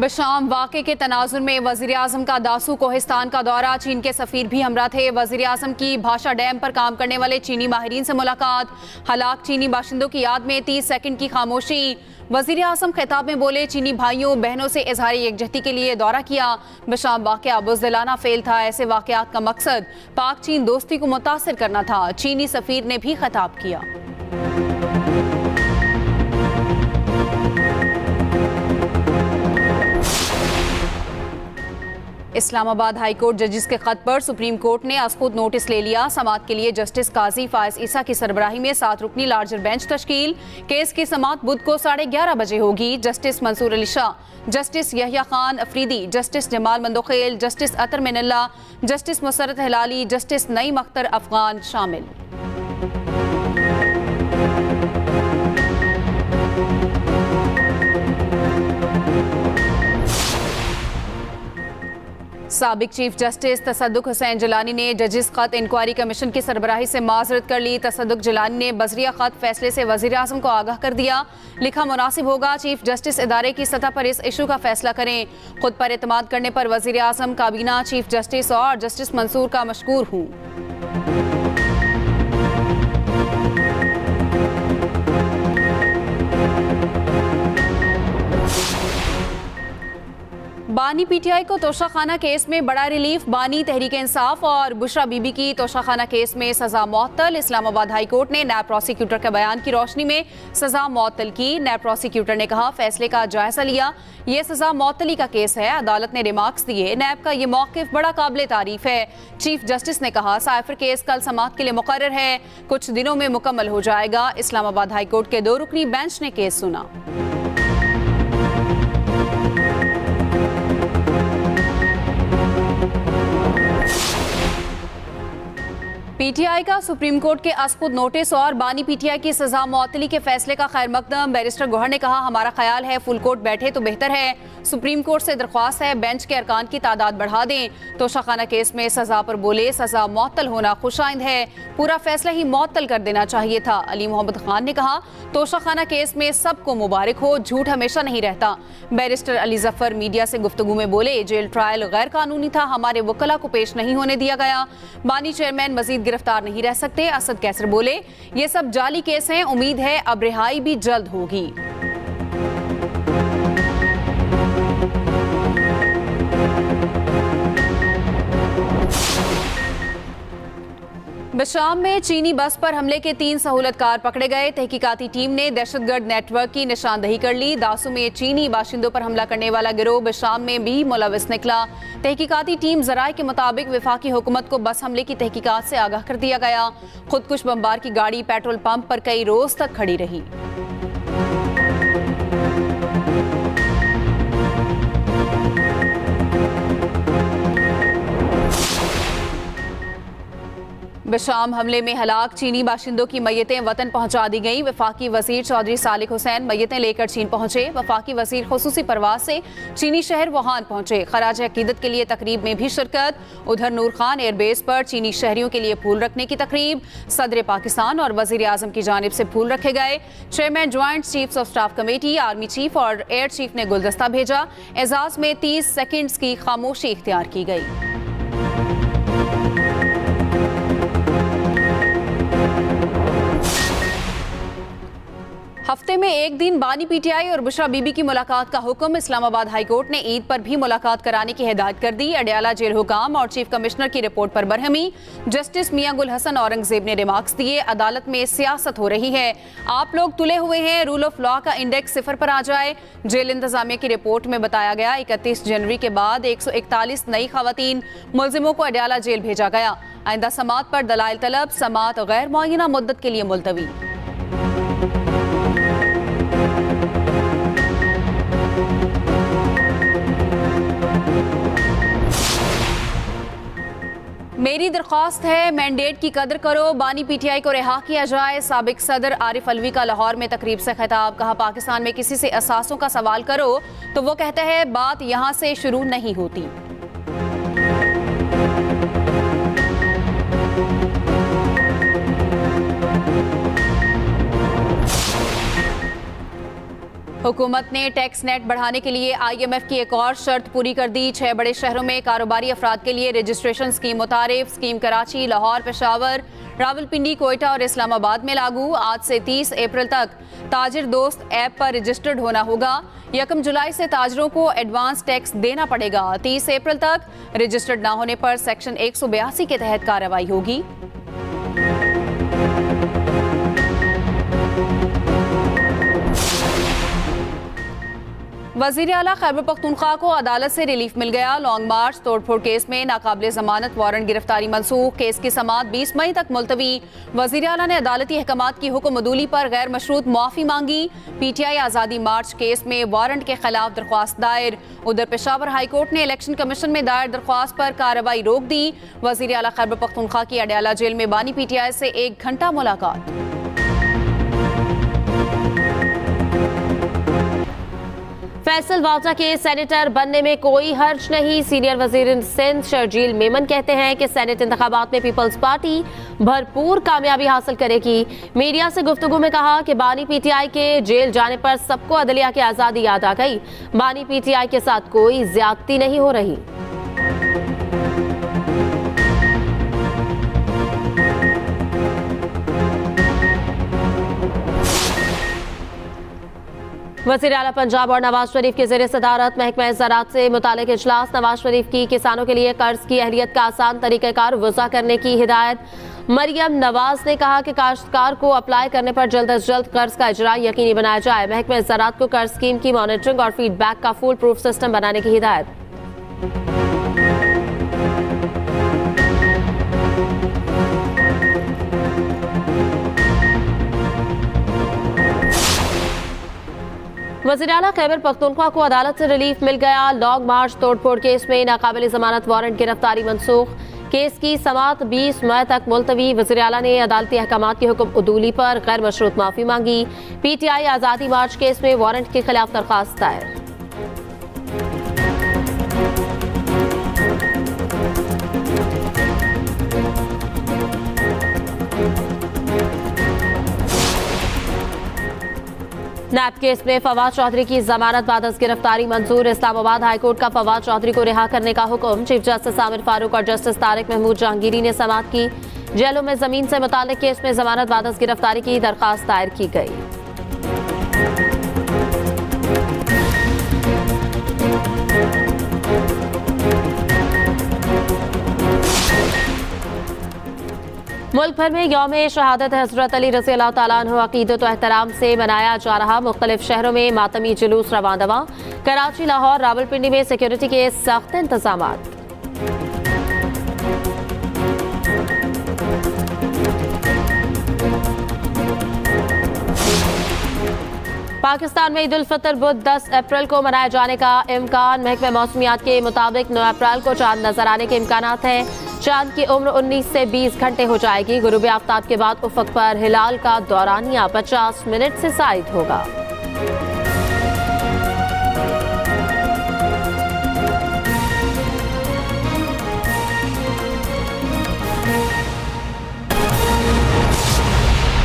बशाम वाक़े के तनाजुर में वज़ीर आज़म का दासू कोहिस्तान का दौरा, चीन के सफ़ीर भी हमरा थे। वज़ीर आज़म की भाषा डैम पर काम करने वाले चीनी माहिरीन से मुलाकात, हलाक चीनी बाशिंदों की याद में 30 सेकंड की खामोशी। वज़ीर आज़म खिताब में बोले, चीनी भाइयों बहनों से इजहार यकजहती के लिए दौरा किया। बशाम वाक़या बुज़दिलाना फेल था। ऐसे वाक़यात का मकसद पाक चीन दोस्ती को मुतासिर करना था। चीनी सफ़ीर ने भी खिताब किया। इस्लामाबाद हाई कोर्ट जजिस के खत पर सुप्रीम कोर्ट ने आज खुद नोटिस ले लिया। समाअत के लिए जस्टिस काजी फायज ईसा की सरबराही में 7 रुकनी लार्जर बेंच तश्कील। केस की समाअत बुध को 11:30 बजे होगी। Justice Mansoor Ali Shah, justice Yahya Khan Afridi, justice Jamal Mandokhail, justice Athar Minallah, justice Musarrat Hilali, justice Naeem Akhtar Afghan शामिल। साबिक चीफ जस्टिस तसद्दुक हुसैन जिलानी ने जजिस खत इंक्वायरी कमीशन की सरबराही से माजरत कर ली। तसद्दुक जिलानी ने बजरिया खत फैसले से वज़ीर आज़म को आगाह कर दिया। लिखा, मुनासिब होगा चीफ जस्टिस इदारे की सतह पर इस इशू का फैसला करें। खुद पर एतमाद करने पर वज़ीर आज़म, काबीना, चीफ जस्टिस और जस्टिस मंसूर का मशकूर हूँ। बानी पीटीआई को तोशाखाना केस में बड़ा रिलीफ। बानी तहरीक इंसाफ और बुशरा बीबी की तोशाखाना केस में सजा मुअत्तल। इस्लामाबाद हाई कोर्ट ने नैब प्रोसिक्यूटर के बयान की रोशनी में सजा मुअत्तल की। नैब प्रोसिक्यूटर ने कहा, फैसले का जायजा लिया, यह सजा मुअत्तली का केस है। अदालत ने रिमार्क्स दिए, नैब का यह मौक़िफ़ बड़ा काबिल तारीफ है। चीफ जस्टिस ने कहा, साइफर केस कल समाअत के लिए मुकर्रर है, कुछ दिनों में मुकम्मल हो जाएगा। इस्लामाबाद हाई कोर्ट के 2 रुकनी बेंच ने केस सुना। पीटीआई का सुप्रीम कोर्ट के अस्पुद नोटिस और बानी पीटीआई की सजा मुअत्तली के फैसले का खैर मकदम। बैरिस्टर गौहर ने कहा, हमारा ख्याल है फुल कोर्ट बैठे तो बेहतर है। सुप्रीम कोर्ट से दरख्वास्त है बेंच के अरकान की तादाद बढ़ा दें। तोशाखाना केस में सजा पर बोले, सजा मुअत्तल होना खुशाइंद है, पूरा फैसला ही मुअत्तल कर देना चाहिए था। अली मोहम्मद खान ने कहा, तोशाखाना केस में सबको मुबारक हो, झूठ हमेशा नहीं रहता। बैरिस्टर अली जफर मीडिया से गुफ्तगू में बोले, जेल ट्रायल गैर कानूनी था, हमारे वकला को पेश नहीं होने दिया गया। बानी चेयरमैन मजीद गिरफ्तार नहीं रह सकते। असद कैसर बोले, ये सब जाली केस हैं, उम्मीद है अब रिहाई भी जल्द होगी। बशाम में चीनी बस पर हमले के 3 सहूलतकार पकड़े गए। तहकीकाती टीम ने दहशतगर्द नेटवर्क की निशानदही कर ली। दासू में चीनी बाशिंदों पर हमला करने वाला गिरोह बशाम में भी मुलविस निकला। तहकीकाती टीम ज़राए के मुताबिक वफाकी हुकूमत को बस हमले की तहकीकात से आगाह कर दिया गया। खुदकुश बमबार की गाड़ी पेट्रोल पंप पर कई रोज तक खड़ी रही। बशाम हमले में हलाक चीनी बाशिंदों की मैयतें वतन पहुंचा दी गईं। वफाकी वजीर चौधरी सालिक हुसैन मैयतें लेकर चीन पहुंचे। वफाकी वजीर खुसूसी परवाज से चीनी शहर वुहान पहुंचे। खराज अकीदत के लिए तकरीब में भी शिरकत। उधर नूर खान एयरबेस पर चीनी शहरियों के लिए फूल रखने की तकरीब। सदर पाकिस्तान और वजीर आजम की जानिब से फूल रखे गए। Chairman joint chiefs of staff committee, army chief और एयर चीफ ने गुलदस्ता भेजा। एजाज में 30 सेकेंड्स की खामोशी इख्तियार की गई। हफ्ते में एक दिन बानी पीटीआई और बुशरा बीबी की मुलाकात का हुक्म। इस्लामाबाद हाई कोर्ट ने ईद पर भी मुलाकात कराने की हिदायत कर दी। अडयाला जेल हुकाम और चीफ कमिश्नर की रिपोर्ट पर बरहमी। जस्टिस मियां गुल हसन औरंगजेब ने रिमार्क्स दिए, अदालत में सियासत हो रही है, आप लोग तुले हुए हैं, रूल ऑफ लॉ का इंडेक्स 0 पर आ जाए। जेल इंतजामिया की रिपोर्ट में बताया गया, 31 जनवरी के बाद 141 नई खवातीन मुलजिमों को अडयाला जेल भेजा गया। आइंदा समाअत पर दलाइल तलब, समाअत गैर मुअय्यना मुद्दत के लिए मुलतवी। मेरी दरख्वास्त है, मैंडेट की कदर करो, बानी पीटीआई को रिहा किया जाए। साबिक सदर आरिफ अलवी का लाहौर में तकरीब से खिताब। कहा, पाकिस्तान में किसी से असासों का सवाल करो तो वो कहता है बात यहां से शुरू नहीं होती। हुकूमत ने टैक्स नेट बढ़ाने के लिए IMF की एक और शर्त पूरी कर दी। 6 बड़े शहरों में कारोबारी अफराद के लिए रजिस्ट्रेशन स्कीम मुतारिफ। स्कीम कराची, लाहौर, पेशावर, रावलपिंडी, कोयटा और इस्लामाबाद में लागू। आज से 30 अप्रैल तक ताजिर दोस्त ऐप पर रजिस्टर्ड होना होगा। 1 जुलाई से ताजरों को एडवांस टैक्स देना पड़ेगा। 30 अप्रैल तक रजिस्टर्ड न होने पर सेक्शन 182 के तहत कार्रवाई होगी। वज़ीर आला खैबर पख्तूनख्वा को अदालत से रिलीफ मिल गया। लॉन्ग मार्च तोड़फोड़ केस में नाकाबिल जमानत वारंट गिरफ्तारी मनसूख। केस की समाअत 20 मई तक मुलतवी। वज़ीर आला ने अदालती अहकामात की हुक्म अदूली पर गैर मशरूत मुआफ़ी मांगी। PTI आज़ादी मार्च केस में वारंट के खिलाफ दरख्वास्त दायर। उधर पेशावर हाई कोर्ट ने इलेक्शन कमीशन में दायर दरख्वास्त पर कार्रवाई रोक दी। वज़ीर आला खैबर पख्तूनख्वा की अडयाला जेल में बानी PTI से 1 घंटा मुलाकात। फैसल वाजा के सेनेटर बनने में कोई हर्ज नहीं। सीनियर वजीर सिंध शर्जील मेमन कहते हैं कि सेनेट इंतखाबात में पीपल्स पार्टी भरपूर कामयाबी हासिल करेगी। मीडिया से गुफ्तगू में कहा कि बानी PTI के जेल जाने पर सबको अदलिया की आज़ादी याद आ गई। बानी PTI के साथ कोई ज्यादती नहीं हो रही। वज़ीर आला पंजाब और नवाज शरीफ की ज़ेर सदारत महकमा ज़राअत से मुतालिक इजलास। नवाज शरीफ की किसानों के लिए कर्ज की अहलियत का आसान तरीक़ाकार वज़ा करने की हिदायत। मरियम नवाज ने कहा कि काश्तकार को अप्लाई करने पर जल्द अज जल्द कर्ज का इजरा यकीनी बनाया जाए। महकमा ज़राअत को कर्ज स्कीम की मॉनिटरिंग और फीडबैक का फुल प्रूफ सिस्टम बनाने की हिदायत। वज़ीर आला खैबर पख्तूनख्वा को अदालत से रिलीफ मिल गया। लॉन्ग मार्च तोड़फोड़ केस में नाकाबिल जमानत वारंट गिरफ्तारी मनसूख। केस की समाअत 20 मई तक मुलतवी। वज़ीर आला ने अदालती अहकामात की हुक्म अदूली पर गैर मशरूत माफ़ी मांगी। PTI आज़ादी मार्च केस में वारंट के खिलाफ दरख्वास्त दायर। नैब केस में फवाद चौधरी की जमानत बाद गिरफ्तारी मंजूर। इस्लामाबाद हाईकोर्ट का फवाद चौधरी को रिहा करने का हुक्म। चीफ जस्टिस आमिर फारूक और जस्टिस तारिक महमूद जहांगीरी ने समाअत की। जेलों में जमीन से मुताल्लिक केस में जमानत बाद गिरफ्तारी की दरखास्त दायर की गई। मुल्क भर में यौम शहादत हज़रत अली रज़ी अल्लाह तआला अन्हु अक़ीदत व एहतराम से मनाया जा रहा। मुख्तलिफ शहरों में मातमी जुलूस रवां दवा। कराची, लाहौर, रावलपिंडी में सिक्योरिटी के सख्त इंतजामात। पाकिस्तान में ईद उल फितर बुध 10 अप्रैल को मनाए जाने का इम्कान। महकमा मौसमियात के मुताबिक 9 अप्रैल को चांद नजर आने के इम्कानात हैं। चांद की उम्र 19 से 20 घंटे हो जाएगी। गुरूब आफ्ताब के बाद उफक पर हिलाल का दौरानिया 50 मिनट से ज़ायद होगा।